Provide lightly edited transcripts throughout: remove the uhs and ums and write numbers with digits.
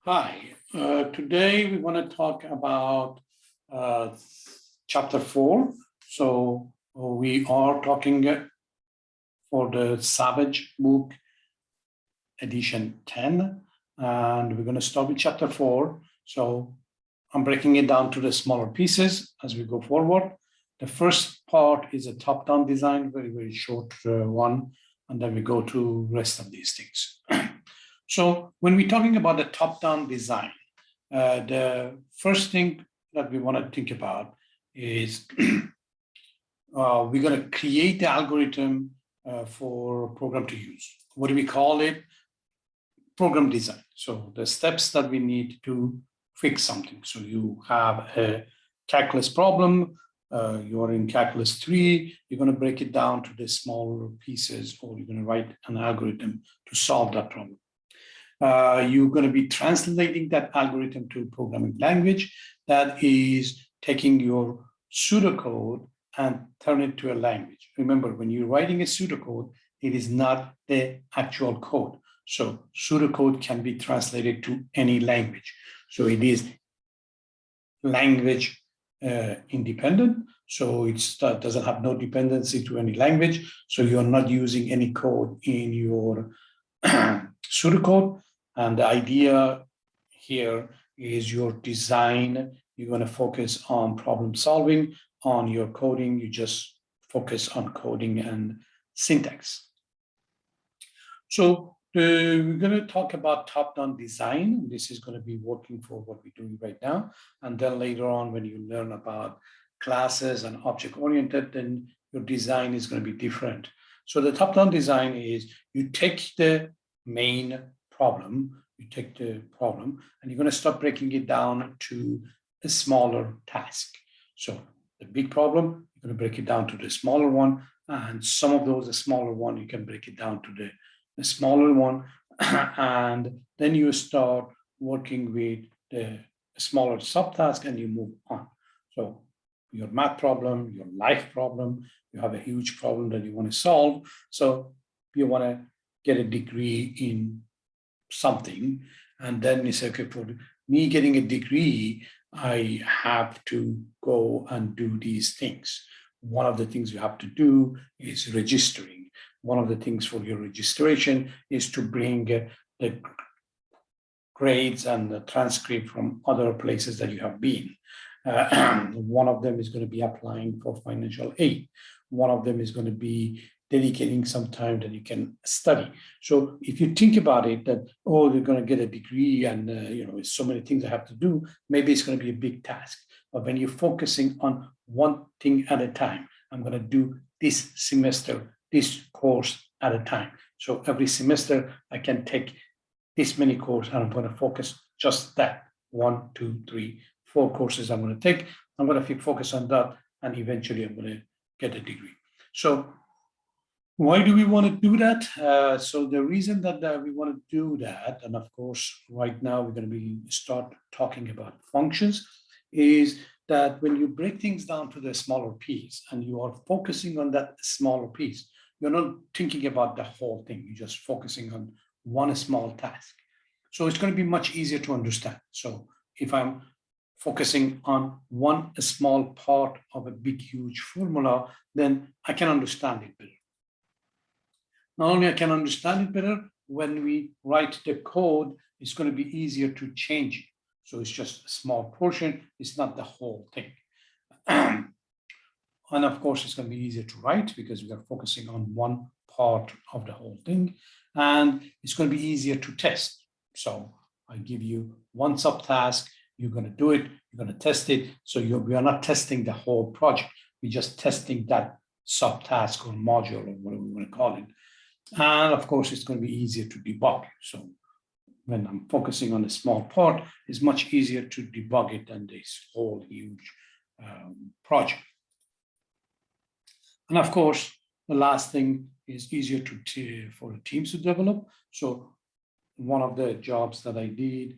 Hi, today we want to talk about chapter 4. So we are talking for the Savitch book, edition 10, and we're going to start with chapter 4. So I'm breaking it down to the smaller pieces as we go forward. The first part is a top-down design, very, very short one, and then we go to the rest of these things. So when we're talking about the top-down design, the first thing that we want to think about is we're going to create the algorithm for program to use. What do we call it? Program design. So the steps that we need to fix something. So you have a calculus problem, you're in calculus 3, you're going to break it down to the smaller pieces, or you're going to write an algorithm to solve that problem. You're going to be translating that algorithm to programming language that is taking your pseudocode and turn it to a language. Remember, when you're writing a pseudocode, it is not the actual code. So pseudocode can be translated to any language. So it is language independent. So it doesn't have no dependency to any language. So you're not using any code in your pseudocode. And the idea here is your design. You're going to focus on problem solving. On your coding, you just focus on coding and syntax. So we're going to talk about top-down design. This is going to be working for what we're doing right now. And then later on, when you learn about classes and object-oriented, then your design is going to be different. So the top-down design is you take the main problem, and you're going to start breaking it down to a smaller task. So the big problem, you're going to break it down to the smaller one, and some of those, the smaller one, you can break it down to the smaller one, and then you start working with the smaller subtask and you move on. So your math problem, your life problem, you have a huge problem that you want to solve. So you want to get a degree in something, and then you say, okay, for me getting a degree, I have to go and do these things. One of the things you have to do is registering. One of the things for your registration is to bring the grades and the transcript from other places that you have been. One of them is going to be applying for financial aid. One of them is going to be dedicating some time that you can study. So if you think about it, that, oh, you're going to get a degree and, it's so many things I have to do, maybe it's going to be a big task. But when you're focusing on one thing at a time, I'm going to do this semester, this course at a time. So every semester I can take this many courses and I'm going to focus just that. 1, 2, 3, 4 courses I'm going to take. I'm going to focus on that, and eventually I'm going to get a degree. So why do we want to do that? So the reason that we want to do that, and of course, right now we're going to start talking about functions, is that when you break things down to the smaller piece and you are focusing on that smaller piece, you're not thinking about the whole thing. You're just focusing on one small task. So it's going to be much easier to understand. So if I'm focusing on one small part of a big, huge formula, then I can understand it better. Not only I can understand it better, when we write the code, it's going to be easier to change it. So it's just a small portion, it's not the whole thing. And of course, it's going to be easier to write because we are focusing on one part of the whole thing. And it's going to be easier to test. So I give you one subtask, you're going to do it, you're going to test it. So we are not testing the whole project. We're just testing that subtask or module or whatever we want to call it. And of course, it's going to be easier to debug. So when I'm focusing on a small part, it's much easier to debug it than this whole huge project. And of course, the last thing is easier for the teams to develop. So one of the jobs that I did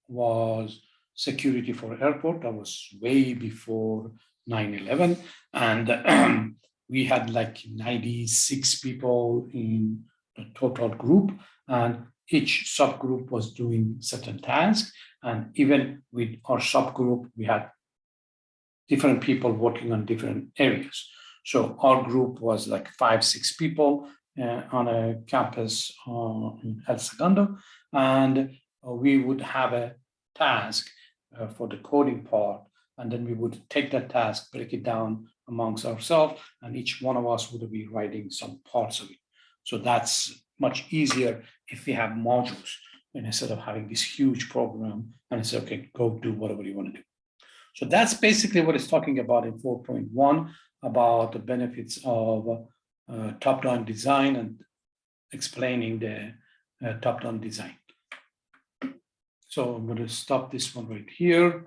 was security for airport. That was way before 9/11. And we had like 96 people in the total group. And each subgroup was doing certain tasks. And even with our subgroup, we had different people working on different areas. So our group was like 5-6 people on a campus in El Segundo, and we would have a task for the coding part, and then we would take that task, break it down amongst ourselves, and each one of us would be writing some parts of it. So that's much easier if we have modules, and instead of having this huge program and it's okay, go do whatever you want to do. So that's basically what it's talking about in 4.1, about the benefits of top-down design and explaining the top-down design. So I'm going to stop this one right here.